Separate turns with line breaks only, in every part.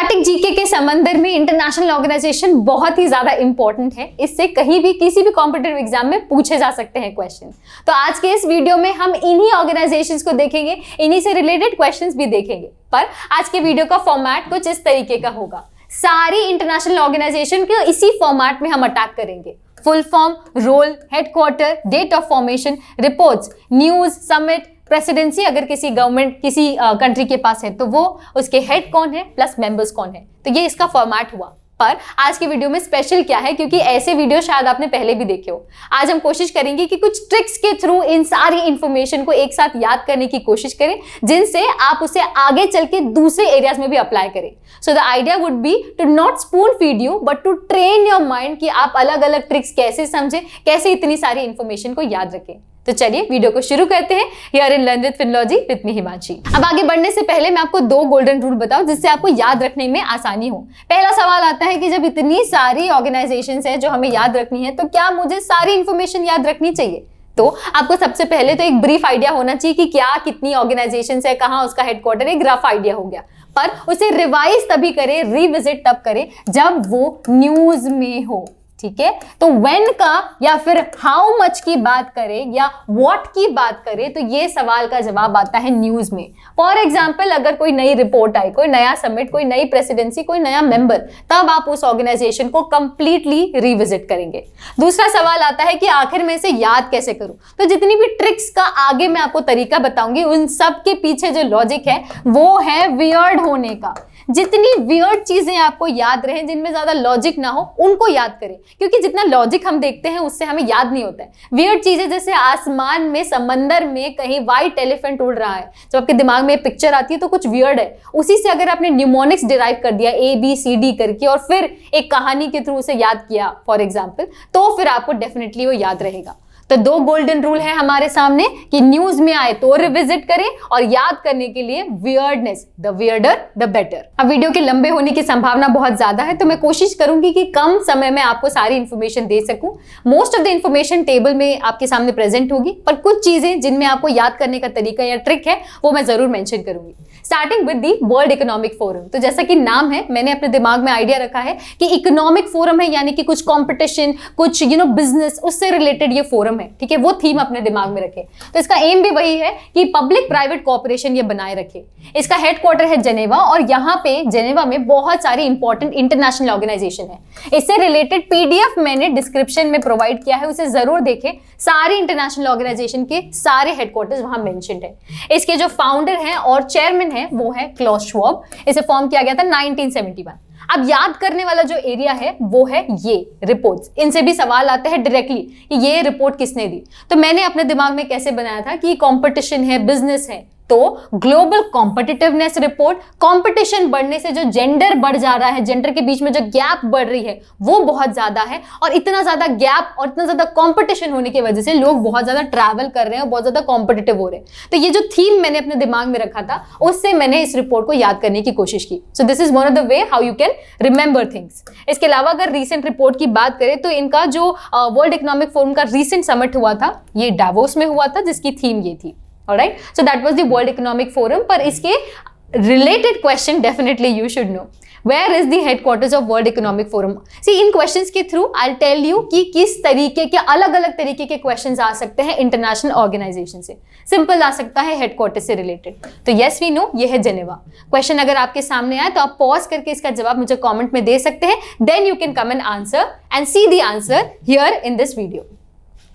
Static GK के समंदर में इंटरनेशनल ऑर्गेनाइजेशन बहुत ही ज्यादा इंपॉर्टेंट है। इससे कहीं भी किसी भी कॉम्पिटिटिव एग्जाम में पूछे जा सकते हैं क्वेश्चन। तो आज के इस वीडियो में हम इन्हीं ऑर्गेनाइजेशंस को देखेंगे, इन्हीं से रिलेटेड क्वेश्चंस भी देखेंगे। पर आज के वीडियो का फॉर्मेट कुछ इस तरीके का होगा। सारी इंटरनेशनल ऑर्गेनाइजेशन को इसी फॉर्मेट में हम अटैक करेंगे। Full form, role, headquarter, date of formation, reports, news, summit, presidency अगर किसी गवर्नमेंट किसी कंट्री के पास है तो वो उसके हेड कौन है प्लस मेंबर्स कौन है। तो ये इसका फॉर्मेट हुआ। पर आज की वीडियो में स्पेशल क्या है, क्योंकि ऐसे वीडियो शायद आपने पहले भी देखे हो। आज हम कोशिश करेंगे कि कुछ ट्रिक्स के थ्रू इन सारी इंफॉर्मेशन को एक साथ याद करने की कोशिश करें, जिनसे आप उसे आगे चल के दूसरे एरियाज में भी अप्लाई करें। So the idea would be to not spoon feed you but to train your mind कि आप अलग अलग ट्रिक्स कैसे समझें, कैसे इतनी सारी इंफॉर्मेशन को याद रखें। तो चलिए वीडियो को शुरू करते हैं। Here in learn with Finology with me Himanshi. अब आगे बढ़ने से पहले मैं आपको 2 गोल्डन रूल बताऊं जिससे आपको याद रखने में आसानी हो। पहला सवाल आता है कि जब इतनी सारी ऑर्गेनाइजेशंस हैं जो हमें याद रखनी है, तो क्या मुझे सारी इंफॉर्मेशन याद रखनी चाहिए? तो आपको सबसे पहले तो एक ब्रीफ आइडिया होना चाहिए कि क्या कितनी ऑर्गेनाइजेशंस है, कहां उसका हेडक्वार्टर, एक रफ आइडिया हो गया। पर उसे रिवाइज तभी करें, रिविजिट तब करें जब वो न्यूज में हो। ठीक है, तो व्हेन का या फिर हाउ मच की बात करें या व्हाट की बात करें, तो ये सवाल का जवाब आता है न्यूज में। फॉर एग्जाम्पल, अगर कोई नई रिपोर्ट आई, कोई नया समिट, कोई नई प्रेसिडेंसी, कोई नया मेंबर, तब आप उस ऑर्गेनाइजेशन को कंप्लीटली रिविजिट करेंगे। दूसरा सवाल आता है कि आखिर में इसे याद कैसे करूं। तो जितनी भी ट्रिक्स का आगे मैं आपको तरीका बताऊंगी, उन सब के पीछे जो लॉजिक है वो है वियर्ड होने का। जितनी वियर्ड चीजें आपको याद रहे, जिनमें ज्यादा लॉजिक ना हो, उनको याद करें, क्योंकि जितना लॉजिक हम देखते हैं उससे हमें याद नहीं होता है। वियर्ड चीजें जैसे आसमान में, समंदर में कहीं व्हाइट एलिफेंट उड़ रहा है, जब आपके दिमाग में पिक्चर आती है तो कुछ वियर्ड है। उसी से अगर आपने न्यूमोनिक्स डिराइव कर दिया ABCD करके और फिर एक कहानी के थ्रू उसे याद किया फॉर एग्जाम्पल, तो फिर आपको डेफिनेटली वो याद रहेगा। तो 2 गोल्डन रूल है हमारे सामने कि न्यूज में आए तो रिविजिट करें और याद करने के लिए weirdness, the weirder the better. अब वीडियो के लंबे होने की संभावना बहुत ज्यादा है, तो मैं कोशिश करूंगी कि कम समय में आपको सारी इंफॉर्मेशन दे सकूं। Most of the information table में आपके सामने प्रेजेंट होगी, पर कुछ चीजें जिनमें आपको याद करने का तरीका या ट्रिक है वो मैं जरूर मेंशन करूंगी। Starting with the world economic forum. तो जैसा कि नाम है, मैंने अपने दिमाग में आइडिया रखा है कि इकोनॉमिक फोरम है, यानी कि कुछ कंपटीशन, कुछ बिजनेस, उससे रिलेटेड ये फोरम है। ठीक है, वो थीम अपने दिमाग में रखे। तो इसका एम भी वही है कि पब्लिक प्राइवेट कोऑपरेशन ये बनाए रखे। इसका हेडक्वार्टर है जेनेवा, और यहाँ पे जेनेवा में बहुत सारी इंपॉर्टेंट इंटरनेशनल ऑर्गेनाइजेशन है। इससे रिलेटेड PDF मैंने डिस्क्रिप्शन में प्रोवाइड किया है, उसे जरूर देखें। सारी इंटरनेशनल ऑर्गेनाइजेशन के सारे हेडक्वार्टर्स वहां मेंशन्ड है। इसके जो फाउंडर हैं और चेयरमैन है वो है क्लॉस श्वाब। इसे फॉर्म किया गया था 1971। अब याद करने वाला जो एरिया है वो है ये रिपोर्ट्स। इनसे भी सवाल आते हैं डायरेक्टली कि ये रिपोर्ट किसने दी। तो मैंने अपने दिमाग में कैसे बनाया था कि कंपटीशन है, बिजनेस है, तो ग्लोबल कॉम्पिटिटिवनेस रिपोर्ट। कंपटीशन बढ़ने से जो जेंडर बढ़ जा रहा है, जेंडर के बीच में जो गैप बढ़ रही है वो बहुत ज्यादा है, और इतना ज्यादा गैप और इतना ज्यादा कंपटीशन होने की वजह से लोग बहुत ज्यादा ट्रैवल कर रहे हैं और बहुत ज्यादा कॉम्पिटिटिव हो रहे हैं। तो ये जो थीम मैंने अपने दिमाग में रखा था, उससे मैंने इस रिपोर्ट को याद करने की कोशिश की। सो this is one of the way how you can remember things. इसके अलावा अगर रिसेंट रिपोर्ट की बात करें तो इनका जो वर्ल्ड इकोनॉमिक फोरम का रिसेंट समिट हुआ था, ये डावोस में हुआ था, जिसकी थीम ये थी। Alright, so that was the World Economic Forum. पर इसके related question definitely you should know. Where is the headquarters of World Economic Forum? See, in questions के through I'll tell you कि किस तरीके के अलग-अलग तरीके के questions आ सकते हैं international organization से। Simple आ सकता है headquarters से related। तो yes we know, ये है जेनेवा। Question अगर आपके सामने आए तो आप pause करके इसका जवाब मुझे comment में दे सकते हैं। Then you can come and answer and see the answer here in this video.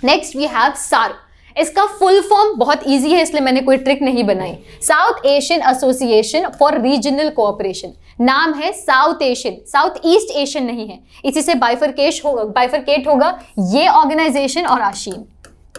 Next we have SAARC। इसका फुल फॉर्म बहुत इजी है, इसलिए मैंने कोई ट्रिक नहीं बनाई। South Asian association for regional cooperation. नाम है south Asian, south East Asian नहीं है। इसी से बाइफरकेट होगा ये ऑर्गेनाइजेशन और आशीन।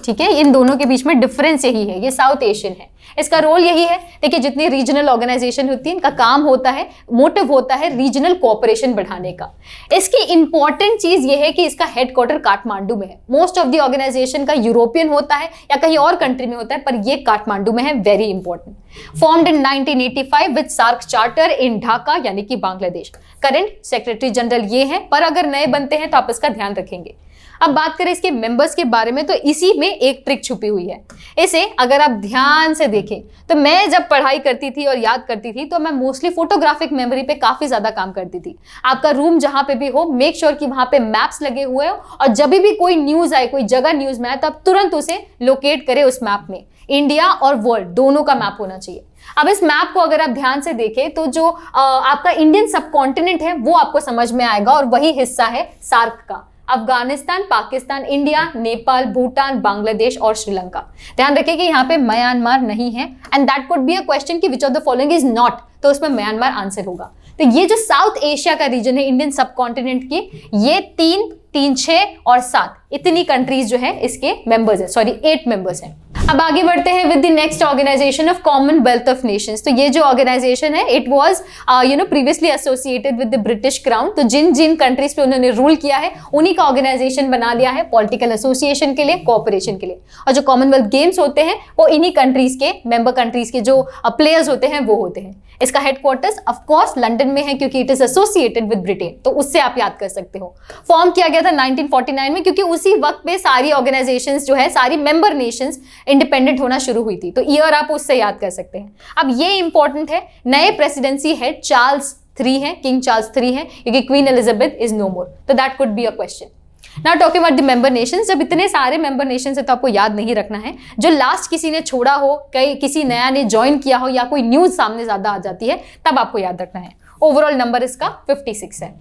ठीक है, इन दोनों के बीच में डिफरेंस यही है, ये साउथ एशियन है। इसका रोल यही है, देखिए जितनी रीजनल ऑर्गेनाइजेशन होती है इनका काम होता है, मोटिव होता है रीजनल कोऑपरेशन बढ़ाने का। इसकी इंपॉर्टेंट चीज ये है कि इसका हेडक्वार्टर काठमांडू में है। मोस्ट ऑफ द ऑर्गेनाइजेशन का यूरोपियन होता है या कहीं और कंट्री में होता है, पर ये काठमांडू में है। Very important. Formed in 1985 with SAARC charter in Dhaka, यानी कि बांग्लादेश। करंट सेक्रेटरी जनरल ये है, पर अगर नए बनते हैं तो आप इसका ध्यान रखेंगे। अब बात करें इसके मेंबर्स के बारे में, तो इसी में एक ट्रिक छुपी हुई है। इसे अगर आप ध्यान से देखें तो मैं जब पढ़ाई करती थी और याद करती थी तो मैं मोस्टली फोटोग्राफिक मेमोरी पे काफी ज्यादा काम करती थी। आपका रूम जहां पे भी हो, मेक श्योर कि वहां पे मैप्स लगे हुए हो, और जब भी कोई न्यूज आए, कोई जगह न्यूज में आए, तो आप तुरंत उसे लोकेट करें उस मैप में। इंडिया और वर्ल्ड दोनों का मैप होना चाहिए। अब इस मैप को अगर आप ध्यान से देखें तो जो आपका इंडियन सब कॉन्टिनेंट है वो आपको समझ में आएगा, और वही हिस्सा है सार्क का। अफगानिस्तान, पाकिस्तान, इंडिया, नेपाल, भूटान, बांग्लादेश और श्रीलंका। ध्यान रखिए कि यहाँ पे म्यांमार नहीं है, and that could be a question कि which of the following is not, तो उसमें म्यांमार आंसर होगा। तो ये जो साउथ एशिया का रीजन है इंडियन सब कॉन्टिनेंट की, ये 3, 6 और 7 इतनी कंट्रीज जो है इसके मेंबर्स है, सॉरी 8 मेंबर्स हैं। अब आगे बढ़ते हैं with the next organisation of Commonwealth of Nations. तो ये जो ऑर्गेनाइजेशन है, it was previously associated with the British Crown. तो जिन जिन कंट्रीज पे उन्होंने रूल किया है उन्हीं का ऑर्गेनाइजेशन बना लिया है पॉलिटिकल एसोसिएशन के लिए, कोऑपरेशन के लिए। और जो कॉमनवेल्थ गेम्स होते हैं वो इन्हीं कंट्रीज के, मेंबर कंट्रीज के जो प्लेयर्स होते हैं वो होते हैं। इसका हेडक्वार्टर्स ऑफ कोर्स लंदन में है, क्योंकि it is associated with Britain, तो उससे आप याद कर सकते हो। फॉर्म किया गया था 1949 में, क्योंकि उसी वक्त पे सारी ऑर्गेनाइजेशंस जो है, सारी मेंबर नेशंस इंडिपेंडेंट होना शुरू हुई थी, तो ईयर आप उससे याद कर सकते हैं। अब ये इंपॉर्टेंट है, नए प्रेसिडेंसी हेड चार्ल्स 3 है, किंग चार्ल्स 3 है, क्योंकि क्वीन एलिजाबेथ इज नो मोर, तो that could be a question. Now talking about the member Nations, जब इतने सारे मेंबर नेशंस है तो आपको याद नहीं रखना है। जो लास्ट किसी ने छोड़ा हो, कहीं किसी नया ने ज्वाइन किया हो, या कोई न्यूज सामने ज्यादा आ जाती है, तब आपको याद रखना है। ओवरऑल नंबर इसका 56 है।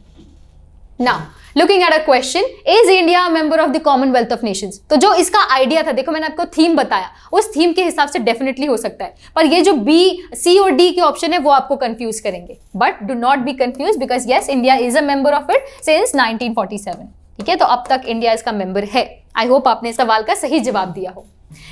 Now looking at a question, is India member of the Commonwealth of Nations? तो जो इसका आइडिया था, देखो मैंने आपको थीम बताया, उस थीम के हिसाब से डेफिनेटली हो सकता है, पर ये जो बी, सी और डी के ऑप्शन है वो आपको कंफ्यूज करेंगे। But do not be confuse, because yes, India is a member of it since 1947। ठीक है, तो अब तक इंडिया इसका मेंबर है। आई होप आपने इस सवाल का सही जवाब दिया हो।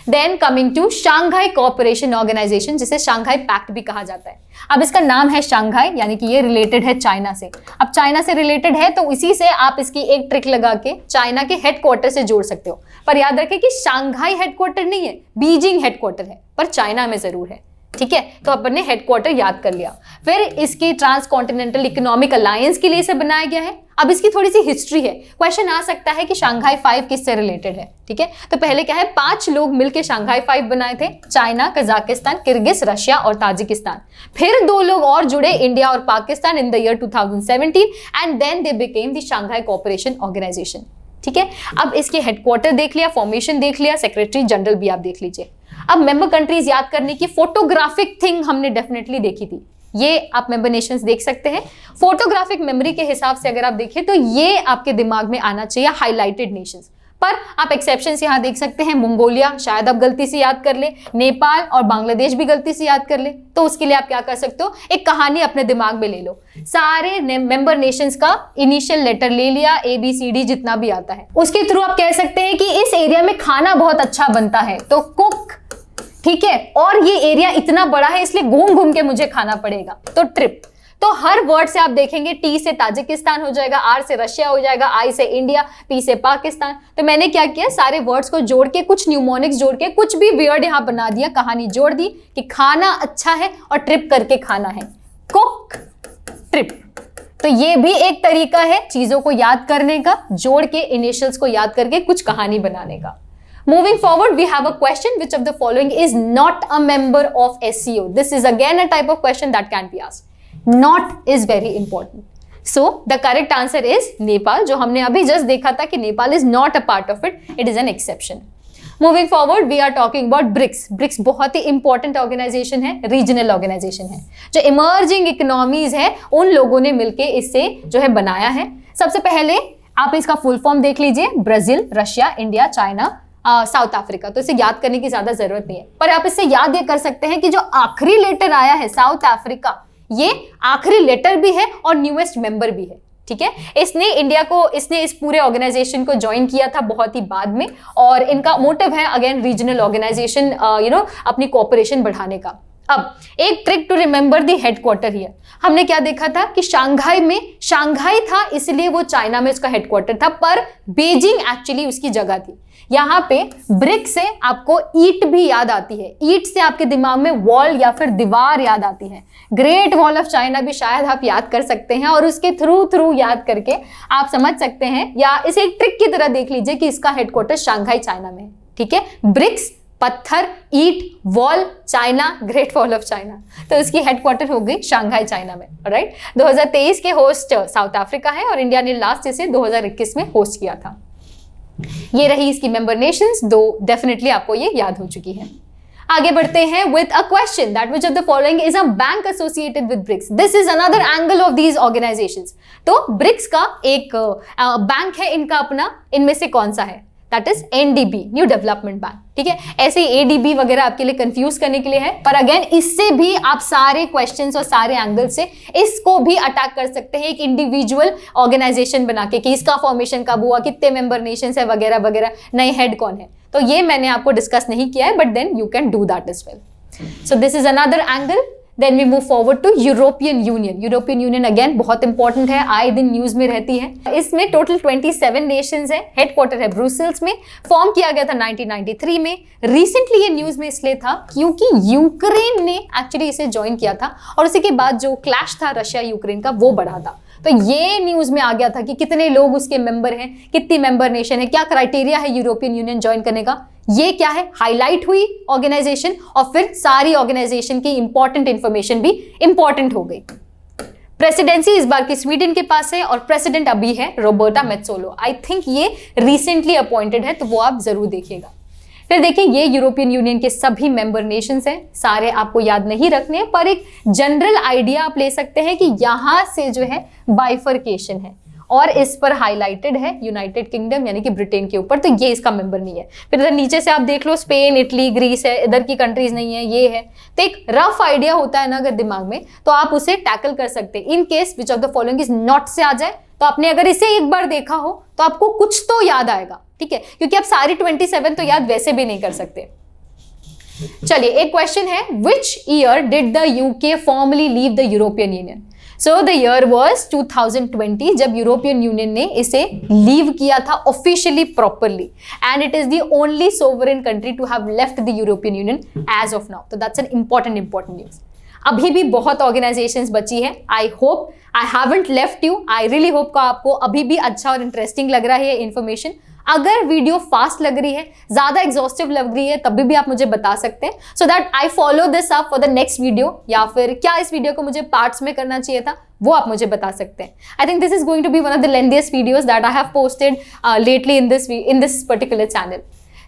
Then coming to Shanghai Cooperation Organisation, जिसे शांघाई पैक्ट भी कहा जाता है। अब इसका नाम है शांघाई, यानी कि ये रिलेटेड है चाइना से। अब चाइना से रिलेटेड है तो इसी से आप इसकी एक ट्रिक लगा के चाइना के हेडक्वार्टर से जोड़ सकते हो। पर याद रखें कि शांघाई हेडक्वार्टर नहीं है, बीजिंग हेडक्वार्टर है, पर चाइना में जरूर है। ठीक है, तो अपन ने हेडक्वार्टर याद कर लिया। फिर इसकी ट्रांस कॉन्टिनेंटल इकोनॉमिक अलायंस के लिए इसे बनाया गया है। अब इसकी थोड़ी सी हिस्ट्री है, क्वेश्चन आ सकता है कि शांघाई 5 किससे रिलेटेड है। ठीक है, तो पहले क्या है, 5 लोग मिलकर शांघाई 5 बनाए थे, चाइना, कजाकिस्तान, किर्गिज, रशिया और ताजिकिस्तान। फिर 2 लोग और जुड़े, इंडिया और Pakistan, in the year 2017, and then they became the Shanghai Cooperation Organisation. ठीक है, अब इसके हेडक्वार्टर देख लिया, फॉर्मेशन देख लिया, सेक्रेटरी जनरल भी आप देख लीजिए। अब मेंबर कंट्रीज याद करने की फोटोग्राफिक थिंग हमने डेफिनेटली देखी थी, ये आप मेंबर नेशंस देख सकते हैं। फोटोग्राफिक मेमोरी के हिसाब से अगर आप देखें तो ये आपके दिमाग में आना चाहिए हाईलाइटेड नेशंस, पर आप एक्सेप्शंस यहां देख सकते हैं। मंगोलिया शायद आप गलती से याद कर ले, नेपाल और बांग्लादेश भी गलती से याद कर ले, तो उसके लिए आप क्या कर सकते हो, एक कहानी अपने दिमाग में ले लो। सारे मेंबर नेशंस का इनिशियल लेटर ले लिया, ABCD जितना भी आता है, उसके थ्रू आप कह सकते हैं कि इस एरिया में खाना बहुत अच्छा बनता है, तो कुक। ठीक है, और ये एरिया इतना बड़ा है इसलिए घूम घूम के मुझे खाना पड़ेगा, तो ट्रिप। तो हर वर्ड से आप देखेंगे, T से ताजिकिस्तान हो जाएगा, R से रशिया हो जाएगा, I से इंडिया, P से पाकिस्तान। तो मैंने क्या किया, सारे वर्ड्स को जोड़ के, कुछ न्यूमोनिक्स जोड़ के, कुछ भी वियर्ड यहां बना दिया, कहानी जोड़ दी कि खाना अच्छा है और ट्रिप करके खाना है, कुक ट्रिप। तो ये भी एक तरीका है चीजों को याद करने का, जोड़ के इनिशियल्स को याद करके कुछ कहानी बनाने का। Moving forward, we have a question, which of the following is not a member of SCO? This is again a type of question that can be asked. Not is very important. So the correct answer is Nepal, जो हमने अभी just देखा था कि Nepal is not a part of it. It is an exception. Moving forward, we are talking about BRICS. BRICS बहुत ही important organization है, regional organization है, जो emerging economies है, उन लोगों ने मिलके इससे जो है बनाया है। सबसे पहले आप इसका फुल फॉर्म देख लीजिए, Brazil, Russia, India, China, south Africa. तो इसे याद करने की ज्यादा जरूरत नहीं है, पर आप इससे याद ये कर सकते हैं कि जो आखिरी लेटर आया है साउथ अफ्रीका, ये आखिरी लेटर भी है और न्यूएस्ट मेंबर भी है। ठीक है, इसने इस पूरे ऑर्गेनाइजेशन को ज्वाइन किया था बहुत ही बाद में, और इनका मोटिव है अगेन रीजनल ऑर्गेनाइजेशन, अपनी कोऑपरेशन बढ़ाने का। अब एक trick to remember the headquarter here, हमने क्या देखा था कि शांघाई था इसलिए वो चाइना में उसका हेडक्वार्टर था, पर बीजिंग एक्चुअली उसकी जगह थी। यहां पे ब्रिक से आपको ईट भी याद आती है, ईट से आपके दिमाग में वॉल या फिर दीवार याद आती है। ग्रेट वॉल ऑफ चाइना भी शायद आप याद कर सकते हैं और उसके थ्रू याद करके आप समझ सकते हैं, या इसे एक ट्रिक की तरह देख लीजिए कि इसका हेडक्वार्टर शांघाई चाइना में है। ठीक है, ब्रिक्स, पत्थर, ईट, wall, China, great wall of China, तो इसकी हेडक्वार्टर हो गई शांघाई चाइना में। राइट, 2023 के होस्ट साउथ अफ्रीका है और इंडिया ने लास्ट इसे 2021 में होस्ट किया था। ये रही इसकी मेंबर नेशंस, दो डेफिनेटली आपको ये याद हो चुकी है। आगे बढ़ते हैं with a question that which of the following is a bank associated with BRICS. This is another angle of these organisations. तो ब्रिक्स का एक बैंक है इनका अपना, इनमें से कौन सा है? That is NDB, new development bank. ठीक है, ऐसे ही ADB वगैरह आपके लिए कंफ्यूज करने के लिए है, पर अगेन इससे भी आप सारे क्वेश्चंस और सारे एंगल से इसको भी अटैक कर सकते हैं एक इंडिविजुअल ऑर्गेनाइजेशन बना के, कि इसका फॉर्मेशन कब हुआ, कितने मेंबर नेशंस है वगैरह वगैरह, नए हेड कौन है। तो ये मैंने आपको डिस्कस नहीं किया है, but then you can do that as well. So this is another angle. Then we move forward to European Union. European Union again बहुत इंपॉर्टेंट है, आए दिन न्यूज में रहती है। इसमें टोटल 27 नेशंस है, हेडक्वार्टर है ब्रुसेल्स में, फॉर्म किया गया था 1993 में। रिसेंटली ये न्यूज में इसलिए था क्योंकि यूक्रेन ने एक्चुअली इसे ज्वाइन किया था और उसी के बाद जो क्लैश था रशिया यूक्रेन का वो बढ़ा था। तो ये न्यूज में आ गया था कि कितने लोग उसके मेंबर हैं, कितनी मेंबर नेशन है, क्या क्राइटेरिया है यूरोपियन यूनियन ज्वाइन करने का। ये क्या है, हाईलाइट हुई ऑर्गेनाइजेशन और फिर सारी ऑर्गेनाइजेशन की इंपॉर्टेंट इंफॉर्मेशन भी इंपॉर्टेंट हो गई। प्रेसिडेंसी इस बार की स्वीडन के पास है और प्रेसिडेंट अभी है रॉबर्टा मेत्सोलो। आई थिंक ये रिसेंटली अपॉइंटेड है, तो वो आप जरूर देखिएगा। फिर देखिए, ये यूरोपियन यूनियन के सभी मेंबर नेशंस हैं, सारे आपको याद नहीं रखने, पर एक जनरल आइडिया आप ले सकते हैं कि यहां से जो है बाइफर्केशन है और इस पर हाईलाइटेड है यूनाइटेड किंगडम यानी कि ब्रिटेन के ऊपर, तो ये इसका मेंबर नहीं है। फिर इधर नीचे से आप देख लो, स्पेन, इटली, ग्रीस है, इधर की कंट्रीज नहीं है, ये है। तो एक रफ आइडिया होता है ना अगर दिमाग में, तो आप उसे टैकल कर सकते हैं। In case which of the following is not से आ जाए, तो आपने अगर इसे एक बार देखा हो तो आपको कुछ तो याद आएगा। ठीक है, क्योंकि आप सारी 27 तो याद वैसे भी नहीं कर सकते। चलिए, एक क्वेश्चन है, which year did the UK formally leave the European Union? So the year was 2020, जब यूरोपियन यूनियन ने इसे लीव किया था officially properly, and it is the only sovereign country to have left the European Union as of now. तो that's an important news. अभी भी बहुत organisations बची है। I hope I haven't left you, I really hope का आपको अभी भी अच्छा और इंटरेस्टिंग लग रहा है ये इन्फॉर्मेशन। अगर वीडियो फास्ट लग रही है, ज्यादा एग्जॉस्टिव लग रही है, तभी भी आप मुझे बता सकते हैं, so that I follow this up for the next video, या फिर क्या इस वीडियो को मुझे पार्ट्स में करना चाहिए था वो आप मुझे बता सकते हैं। I think this is going to be one of the lengthiest videos that I have posted lately in this particular channel.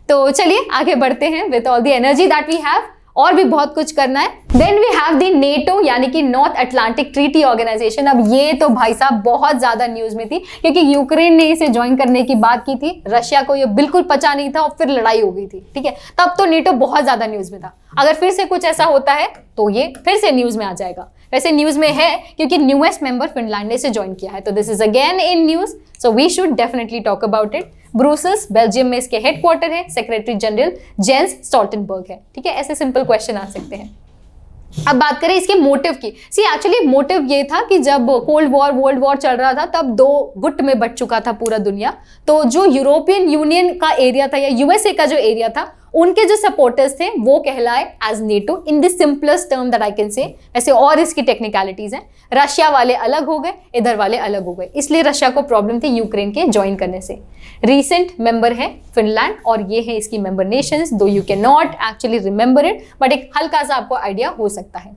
तो चलिए आगे बढ़ते हैं with all the energy that we have, और भी बहुत कुछ करना है। Then we have the NATO यानी कि नॉर्थ अटलांटिक ट्रीटी ऑर्गेनाइजेशन। अब ये तो भाई साहब बहुत ज्यादा न्यूज में थी, क्योंकि यूक्रेन ने इसे ज्वाइन करने की बात की थी, रशिया को ये बिल्कुल पचा नहीं था और फिर लड़ाई हो गई थी। ठीक है, तब तो नेटो बहुत ज्यादा न्यूज में था। अगर फिर से कुछ ऐसा होता है तो ये फिर से न्यूज में आ जाएगा। वैसे न्यूज में है क्योंकि न्यूएस्ट मेंबर फिनलैंड ने इसे ज्वाइन किया है, तो this is again in news, so we should definitely talk about it. Brussels Belgium में इसके हेडक्वार्टर है, सेक्रेटरी जनरल जेंस स्टोल्टनबर्ग है। ठीक है, ऐसे सिंपल क्वेश्चन आ सकते हैं। अब बात करें इसके मोटिव की। सी एक्चुअली मोटिव ये था कि जब कोल्ड वॉर वर्ल्ड वॉर चल रहा था, तब दो गुट में बट चुका था पूरा दुनिया। तो जो यूरोपियन यूनियन का एरिया था या यूएसए का जो एरिया था, उनके जो सपोर्टर्स थे वो कहलाए as NATO in the simplest term that I can say. वैसे और इसकी टेक्निकलिटीज हैं, रशिया वाले अलग हो गए, इधर वाले अलग हो गए, इसलिए रशिया को प्रॉब्लम थी यूक्रेन के ज्वाइन करने से। रीसेंट मेंबर है फिनलैंड और ये है इसकी मेंबर नेशंस, दो you can not actually remember it, but एक हल्का सा आपको आइडिया हो सकता है।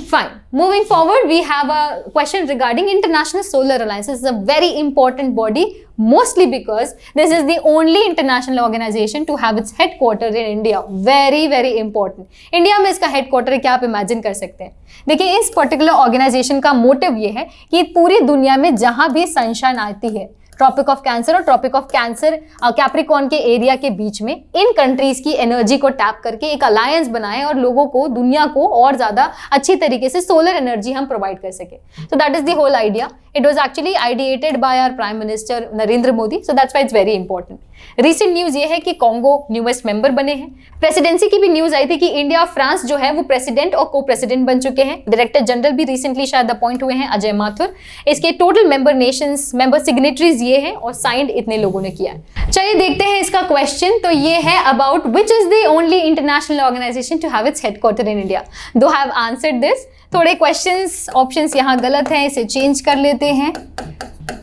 Fine. Moving forward, we have a question regarding International Solar Alliance. This is a very important body, mostly because this is the only international organization to have its headquarter in India. Very, very important. India में इसका headquarter है, क्या आप imagine कर सकते हैं? देखिए, इस particular organization का motive ये है कि पूरी दुनिया में जहां भी sunshine आती है, ट्रॉपिक ऑफ कैंसर और ट्रॉपिक ऑफ कैंसर कैप्रिकॉर्न के एरिया के बीच में, इन कंट्रीज की एनर्जी को टैप करके एक अलायंस बनाएं और लोगों को, दुनिया को और ज्यादा अच्छी तरीके से सोलर एनर्जी हम प्रोवाइड कर सके। So that is the whole idea. It was actually ideated by our prime minister Narendra Modi, so that's why it's very important. Recent news ये है कि कॉन्गो न्यूएस्ट मेंबर बने हैं। प्रेसिडेंसी की भी न्यूज आई थी कि इंडिया और फ्रांस जो है वो प्रेसिडेंट और को प्रेसिडेंट बन चुके हैं। डायरेक्टर जनरल भी रिसेंटली शायद अपॉइंट हुए हैं, अजय माथुर। इसके टोटल मेंबर सिग्नेटरीज ये हैं और साइंड इतने लोगों ने किया है। चलिए देखते हैं इसका क्वेश्चन। तो ये है about which is the only international organisation to have its headquarter in India. Though have answered this. थोड़े क्वेश्चंस ऑप्शंस यहाँ गलत हैं, इसे चेंज कर लेते हैं।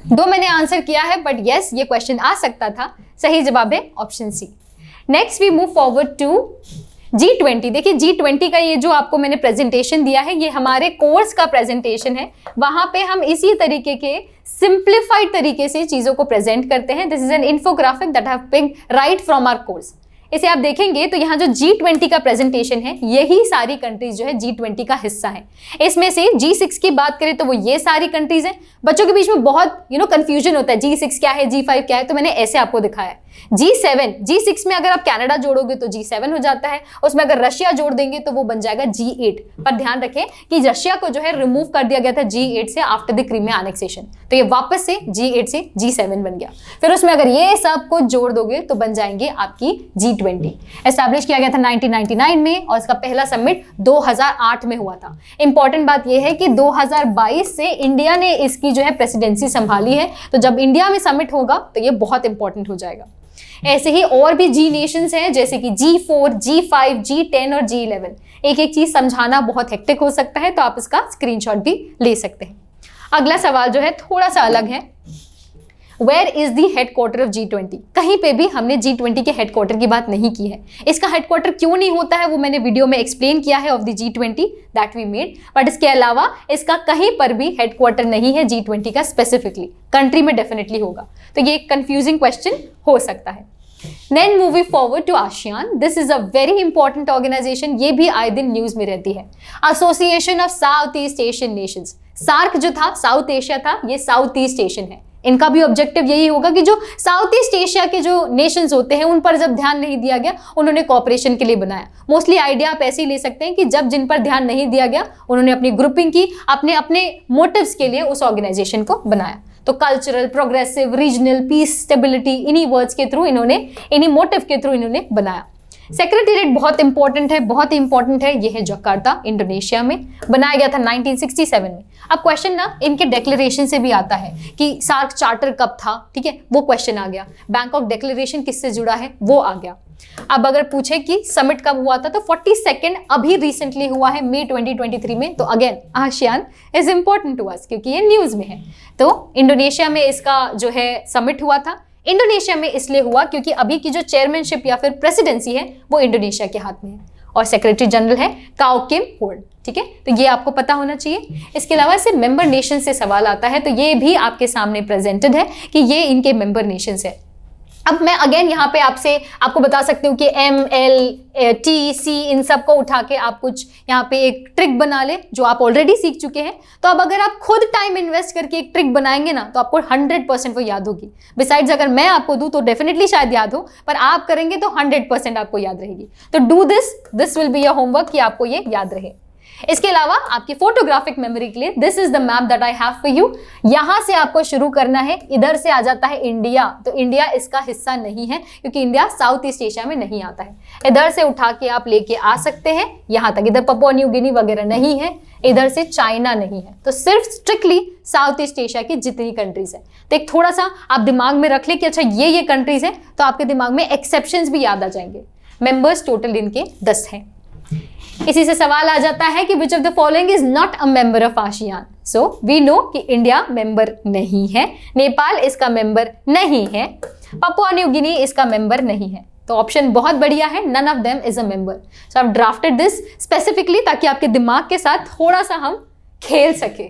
दो मैंने आंसर किया है बट यस ये क्वेश्चन आ सकता था। सही जवाब है option C. Next we move forward to G20। देखिए G20 का ये जो आपको मैंने प्रेजेंटेशन दिया है ये हमारे कोर्स का प्रेजेंटेशन है। वहां पे हम इसी तरीके के सिंप्लीफाइड तरीके से चीजों को प्रेजेंट करते हैं। This is an infographic that have picked right from our course. इसे आप देखेंगे तो यहाँ जो G20 का प्रेजेंटेशन है यही सारी कंट्रीज जो है G20 का हिस्सा है। इसमें से G6 की बात करें तो वो ये सारी कंट्रीज हैं। बच्चों के बीच में बहुत कंफ्यूजन होता है G6 क्या है, G5 क्या है, तो मैंने ऐसे आपको दिखाया है। G6 में अगर आप कनाडा जोड़ोगे तो G7 हो जाता है, उसमें अगर रशिया जोड़ देंगे तो वो बन जाएगा G8। पर ध्यान रखें कि रशिया को जो है रिमूव कर दिया गया था G8 से आफ्टर द क्रीमिया एनेक्सेशन, तो ये वापस से G8 से G7 बन गया। फिर उसमें अगर ये सब कुछ जोड़ दोगे तो बन जाएंगे आपकी G20। एस्टैब्लिश किया गया था 1999 में और इसका पहला समिट 2008 में हुआ था। इंपॉर्टेंट बात यह है कि 2022 से इंडिया ने इसकी जो है प्रेसिडेंसी संभाली है, तो जब इंडिया में समिट होगा तो ये बहुत इंपॉर्टेंट हो जाएगा। ऐसे ही और भी G नेशंस हैं जैसे कि G4, G5, G10 और G11। एक एक चीज समझाना बहुत हेक्टिक हो सकता है, तो आप इसका स्क्रीनशॉट भी ले सकते हैं। अगला सवाल जो है थोड़ा सा अलग है। Where is the headquarter of G20? कहीं पे भी हमने G20 के हेडक्वार्टर की बात नहीं की है। इसका हेडक्वार्टर क्यों नहीं होता है वो मैंने वीडियो में एक्सप्लेन किया है of the G20 that we made, but इसके अलावा इसका कहीं पर भी हेडक्वार्टर नहीं है G20 का स्पेसिफिकली। कंट्री में डेफिनेटली होगा, तो ये एक कंफ्यूजिंग क्वेश्चन हो सकता है। Then moving forward to ASEAN, this is a very important organization। ये भी आए दिन न्यूज में रहती है। Association of South East Asian Nations. SAARC जो था साउथ एशिया था, ये साउथ ईस्ट एशियन है। इनका भी ऑब्जेक्टिव यही होगा कि जो साउथ ईस्ट एशिया के जो नेशंस होते हैं उन पर जब ध्यान नहीं दिया गया उन्होंने कॉपरेशन के लिए बनाया। मोस्टली आइडिया आप ऐसे ही ले सकते हैं कि जब जिन पर ध्यान नहीं दिया गया उन्होंने अपनी ग्रुपिंग की, अपने अपने मोटिव्स के लिए उस ऑर्गेनाइजेशन को बनाया। तो cultural, progressive, regional, peace, stability, इन्हीं वर्ड्स के थ्रू इन्होंने, इन्हीं मोटिव के थ्रू इन्होंने बनाया। सेक्रेटेरिएट बहुत इंपॉर्टेंट है, बहुत इंपॉर्टेंट है। ये है जकार्ता, इंडोनेशिया में। बनाया गया था 1967 में। अब क्वेश्चन ना इनके डिक्लेरेशन से भी आता है कि सार्क चार्टर कब था, ठीक है, वो क्वेश्चन आ गया। बैंकॉक डिक्लेरेशन किससे जुड़ा है वो आ गया। अब अगर पूछे कि समिट कब हुआ था तो 42nd अभी रिसेंटली हुआ है, मई 2023 में। तो again ASEAN is important to us क्योंकि ये न्यूज में है। तो इंडोनेशिया में इसका जो है समिट हुआ था। इंडोनेशिया में इसलिए हुआ क्योंकि अभी की जो चेयरमैनशिप या फिर प्रेसिडेंसी है वो इंडोनेशिया के हाथ में है और सेक्रेटरी जनरल है काओ किम होर्न, ठीक है, तो ये आपको पता होना चाहिए। इसके अलावा से मेंबर नेशन से सवाल आता है तो ये भी आपके सामने प्रेजेंटेड है कि ये इनके मेंबर नेशंस है। अब मैं अगेन यहाँ पे आपको बता सकती हूँ कि ML, T, C इन सब को उठा के आप कुछ यहाँ पे एक ट्रिक बना ले जो आप ऑलरेडी सीख चुके हैं। तो अब अगर आप खुद टाइम इन्वेस्ट करके एक ट्रिक बनाएंगे ना तो आपको 100% वो याद होगी। बिसाइड्स अगर मैं आपको दूँ तो डेफिनेटली शायद याद हो, पर आप करेंगे तो 100% आपको याद रहेगी। तो do this will be your homework कि आपको ये याद रहे। इसके अलावा आपकी फोटोग्राफिक मेमोरी के लिए this is the map that I have for you. यहां से आपको शुरू करना है। इधर से आ जाता है इंडिया, तो इंडिया इसका हिस्सा नहीं है क्योंकि इंडिया साउथ ईस्ट एशिया में नहीं आता है। इधर से उठा के आप लेके आ सकते हैं यहां तक। इधर पपुआ न्यू गिनी वगैरह नहीं है, इधर से चाइना नहीं है, तो सिर्फ स्ट्रिक्टली साउथ ईस्ट एशिया की जितनी कंट्रीज है। तो एक थोड़ा सा आप दिमाग में रख ले कि अच्छा ये कंट्रीज है, तो आपके दिमाग में एक्सेप्शंस भी याद आ जाएंगे। मेंबर्स टोटल इनके 10 हैं। इसी से सवाल आ जाता है कि which of the following is not a member of ASEAN. So we know कि इंडिया मेंबर नहीं है, नेपाल इसका मेंबर नहीं है, पपुआ न्यू गिनी इसका मेंबर नहीं है। तो ऑप्शन बहुत बढ़िया है, none of them is a member. So I have drafted this specifically ताकि आपके दिमाग के साथ थोड़ा सा हम खेल सके।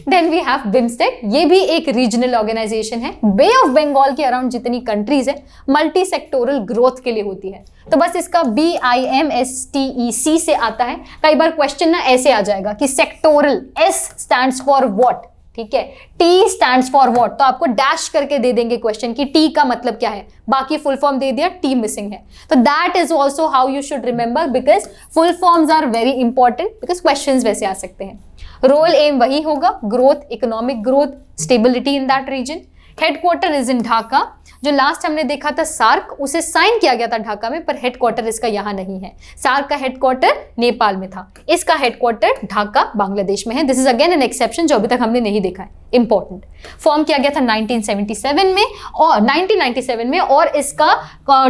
देन वी हैव बिम्स्टेक, ये भी एक रीजनल ऑर्गेनाइजेशन है। बे ऑफ बंगाल के अराउंड जितनी कंट्रीज है मल्टी सेक्टोरल ग्रोथ के लिए होती है। तो बस इसका BIMSTEC से आता है। कई बार क्वेश्चन ना ऐसे आ जाएगा कि sectoral, S stands for what, ठीक है, T स्टैंड्स फॉर व्हाट, तो आपको डैश करके दे देंगे क्वेश्चन की T का मतलब क्या है, बाकी फुल फॉर्म दे दिया, T मिसिंग है। तो that is also how you should remember because full forms are very important because question वैसे आ सकते हैं। रोल एम वही होगा, growth, economic growth, stability in that region. Headquarter is in Dhaka. जो लास्ट हमने देखा था सार्क, उसे साइन किया गया था ढाका में, पर हेडक्वार्टर इसका यहाँ नहीं है। सार्क का हेडक्वार्टर नेपाल में था, इसका हेडक्वार्टर ढाका बांग्लादेश में है। This is again an exception जो अभी तक हमने नहीं देखा है, इंपॉर्टेंट। फॉर्म किया गया था 1977 में और 1997 में, और इसका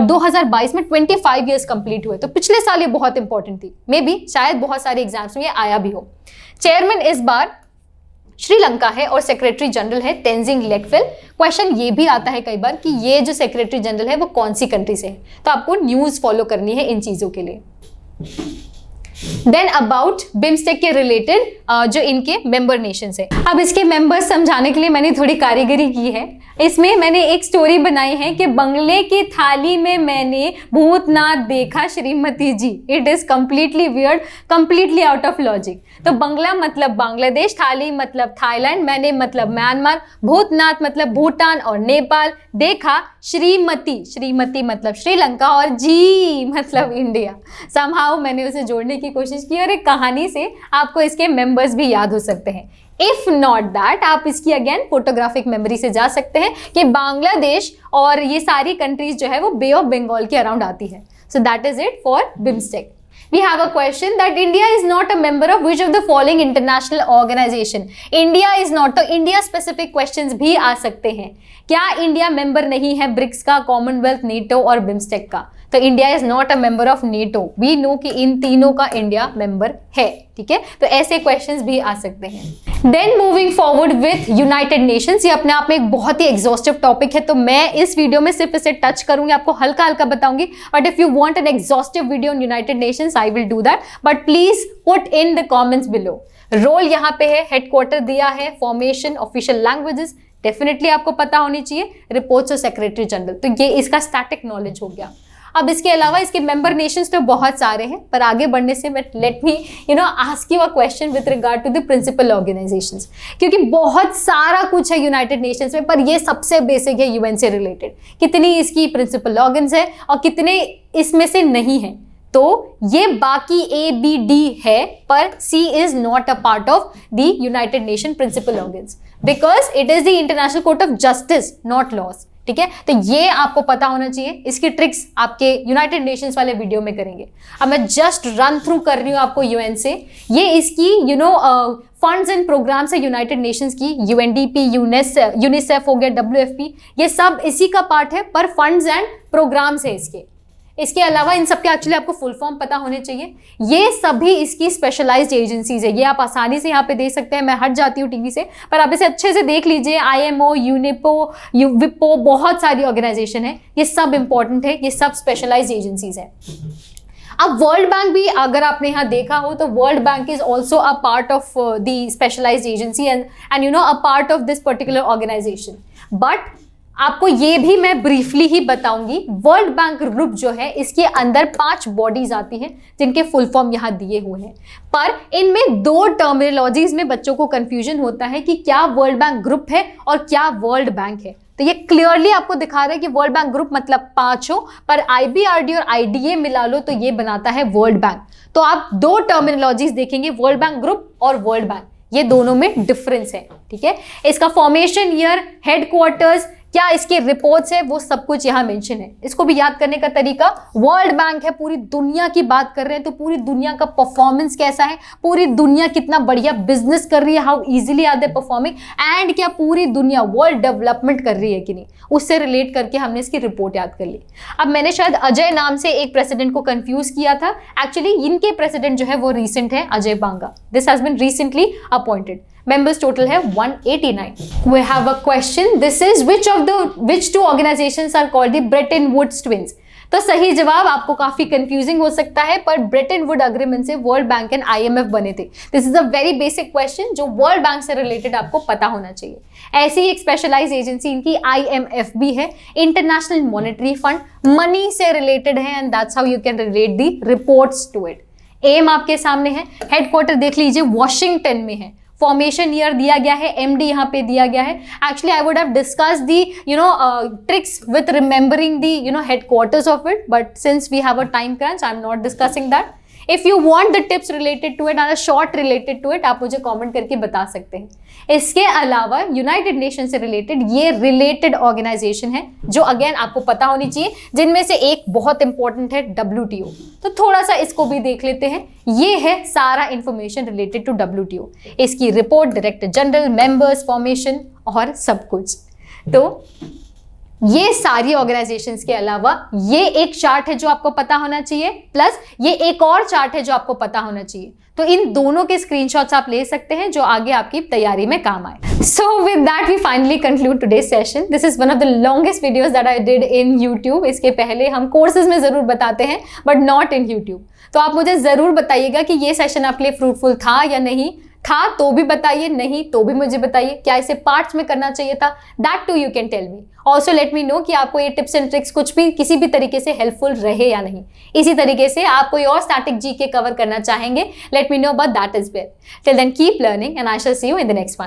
2022 में 25 ईयर्स कंप्लीट हुए। तो पिछले साल ये बहुत इंपॉर्टेंट थी, मे बी शायद बहुत सारे एग्जाम्स में ये आया भी हो। चेयरमैन इस बार श्रीलंका है और सेक्रेटरी जनरल है तेंजिंग लेकफेल। क्वेश्चन ये भी आता है कई बार कि ये जो सेक्रेटरी जनरल है वो कौन सी कंट्री से है, तो आपको न्यूज़ फॉलो करनी है इन चीज़ों के लिए। देन अबाउट बिम्स्टेक के रिलेटेड जो इनके मेंबर नेशंस है। अब इसके मेंबर्स समझाने के लिए मैंने थोड़ी कारीगरी की है। इसमें मैंने एक स्टोरी बनाई है कि बंगले की थाली में मैंने भूतनाथ देखा श्रीमती जी। It is completely weird, completely out of logic. तो बंगला मतलब बांग्लादेश, थाली मतलब थाईलैंड, मैंने मतलब म्यांमार, भूतनाथ मतलब भूटान और नेपाल, देखा श्रीमती, श्रीमती मतलब श्रीलंका, और जी मतलब इंडिया। समहाउ मैंने उसे जोड़ने की कोशिश की और एक कहानी से आपको इसके मेंबर्स भी याद हो सकते हैं। इफ नॉट दैट, आप इसकी अगेन फोटोग्राफिक मेमोरी से जा सकते हैं कि बांग्लादेश और ये सारी कंट्रीज जो है वो बे ऑफ बंगाल के अराउंड आती है। सो that is it for BIMSTEC. We have a question that India is not a member of which of the following international organization? India is not, तो India specific questions भी आ सकते हैं। क्या इंडिया मेंबर नहीं है ब्रिक्स का, Commonwealth, NATO और बिम्स्टेक का? तो India is not a member of NATO. We know कि इन तीनों का इंडिया मेंबर है, ठीक है। तो ऐसे क्वेश्चंस भी आ सकते हैं। Then moving forward with United Nations, ये अपने आप में एक बहुत ही एग्जॉस्टिव टॉपिक है, तो मैं इस वीडियो में सिर्फ इसे टच करूंगी, आपको हल्का हल्का बताऊंगी। But if you want an exhaustive video on United Nations, I will do that, but please put in the comments below. Role यहाँ पे है, हेडक्वार्टर दिया है, फॉर्मेशन, ऑफिशियल लैंग्वेजेस डेफिनेटली आपको पता होनी चाहिए, रिपोर्ट्स और सेक्रेटरी जनरल, तो ये इसका स्टैटिक नॉलेज हो गया। अब इसके अलावा इसके मेंबर नेशंस तो बहुत सारे हैं, पर आगे बढ़ने से let me ask you a question with regard to the principal organisations, क्योंकि बहुत सारा कुछ है यूनाइटेड नेशंस में, पर ये सबसे बेसिक है यूएन से रिलेटेड। कितनी इसकी प्रिंसिपल ऑर्गन्स है और कितने इसमें से नहीं है। तो ये बाकी ए बी डी है, पर C is not a part of the United Nation principal organs, because it is the International Court of Justice, not laws, ठीक है। तो ये आपको पता होना चाहिए। इसकी ट्रिक्स आपके यूनाइटेड नेशंस वाले वीडियो में करेंगे। अब मैं जस्ट रन थ्रू कर रही हूँ आपको यूएन से। ये इसकी फंड्स एंड प्रोग्राम्स है यूनाइटेड नेशंस की, यूएनडीपी, यूनिसेफ हो गया, WFP, ये सब इसी का पार्ट है, पर फंड्स एंड प्रोग्राम्स है इसके अलावा इन सब के एक्चुअली आपको फुल फॉर्म पता होने चाहिए। ये सभी इसकी स्पेशलाइज्ड एजेंसीज है, ये आप आसानी से यहाँ पे देख सकते हैं। मैं हट जाती हूँ टीवी से, पर आप इसे अच्छे से देख लीजिए। IMO, यूनिपो, विपो, बहुत सारी ऑर्गेनाइजेशन है, ये सब इंपॉर्टेंट है, ये सब स्पेशलाइज्ड एजेंसीज है। अब वर्ल्ड बैंक भी अगर आपने यहाँ देखा हो तो World Bank is also a part of the specialised agency and a part of this particular organisation. But आपको ये भी मैं ब्रीफली ही बताऊंगी, वर्ल्ड बैंक ग्रुप जो है इसके अंदर 5 बॉडीज आती हैं जिनके फुल फॉर्म यहाँ दिए हुए हैं, पर इनमें 2 टर्मिनोलॉजीज में बच्चों को कंफ्यूजन होता है कि क्या वर्ल्ड बैंक ग्रुप है और क्या वर्ल्ड बैंक है। तो ये क्लियरली आपको दिखा रहा है कि वर्ल्ड बैंक ग्रुप मतलब 5 हो, पर IBRD और IDA मिला लो तो ये बनाता है वर्ल्ड बैंक। तो आप 2 टर्मिनोलॉजीज देखेंगे, वर्ल्ड बैंक ग्रुप और वर्ल्ड बैंक, ये दोनों में डिफरेंस है, ठीक है। इसका फॉर्मेशन ईयर, हेडक्वार्टर्स, क्या इसके रिपोर्ट्स है, वो सब कुछ यहाँ मेंशन है। इसको भी याद करने का तरीका, वर्ल्ड बैंक है, पूरी दुनिया की बात कर रहे हैं, तो पूरी दुनिया का परफॉर्मेंस कैसा है, पूरी दुनिया कितना बढ़िया बिजनेस कर रही है, how easily are they performing, and क्या पूरी दुनिया वर्ल्ड डेवलपमेंट कर रही है कि नहीं, उससे रिलेट करके हमने इसकी रिपोर्ट याद कर ली। अब मैंने शायद अजय नाम से एक प्रेसिडेंट को कंफ्यूज किया था, एक्चुअली इनके प्रेसिडेंट जो है वो रिसेंट है, Ajay Banga. This has been recently appointed. Members total है 189. We have a question. This is which 2 organizations are called the Bretton Woods twins? तो सही जवाब आपको काफी कंफ्यूजिंग हो सकता है, पर ब्रेटन वुड अग्रीमेंट से वर्ल्ड बैंक एंड IMF बने थे। This is a very basic question जो वर्ल्ड बैंक से रिलेटेड आपको पता होना चाहिए। ऐसी ही एक स्पेशलाइज एजेंसी इनकी IMF भी है, इंटरनेशनल मॉनेटरी फंड, मनी से रिलेटेड है, and that's how you can relate the reports to it. Aim आपके सामने है, हेडक्वार्टर देख लीजिए वॉशिंगटन में है, फॉर्मेशन ईयर दिया गया है, MD यहाँ पे दिया गया है। Actually I would have discuss the tricks with remembering the headquarters of it, but since we have a time crunch I am not discussing that. If you want the tips related to it और short related to it, आप मुझे comment करके बता सकते हैं। इसके अलावा United Nation से रिलेटेड ये रिलेटेड ऑर्गेनाइजेशन है जो अगेन आपको पता होनी चाहिए, जिनमें से एक बहुत इंपॉर्टेंट है WTO। तो थोड़ा सा इसको भी देख लेते हैं। ये है सारा इंफॉर्मेशन रिलेटेड टू WTO, इसकी report, director general, members, formation और सब कुछ। तो ये सारी ऑर्गेनाइजेशंस के अलावा ये एक चार्ट है जो आपको पता होना चाहिए, प्लस ये एक और चार्ट है जो आपको पता होना चाहिए। तो इन दोनों के स्क्रीनशॉट्स आप ले सकते हैं जो आगे आपकी तैयारी में काम आए। So with that we finally conclude today's session. This is one of the longest videos that I did in YouTube. इसके पहले हम कोर्सेज में जरूर बताते हैं बट नॉट इन यूट्यूब। तो आप मुझे जरूर बताइएगा कि ये सेशन आपके लिए फ्रूटफुल था या नहीं था, तो भी बताइए, नहीं तो भी मुझे बताइए। क्या इसे पार्ट्स में करना चाहिए था, that too you can tell me. Also let me know कि आपको ये टिप्स एंड ट्रिक्स कुछ भी किसी भी तरीके से हेल्पफुल रहे या नहीं। इसी तरीके से आप कोई और स्टैटिक जीके कवर करना चाहेंगे, let me know about that is well. Till then keep learning and I shall see you in the next one.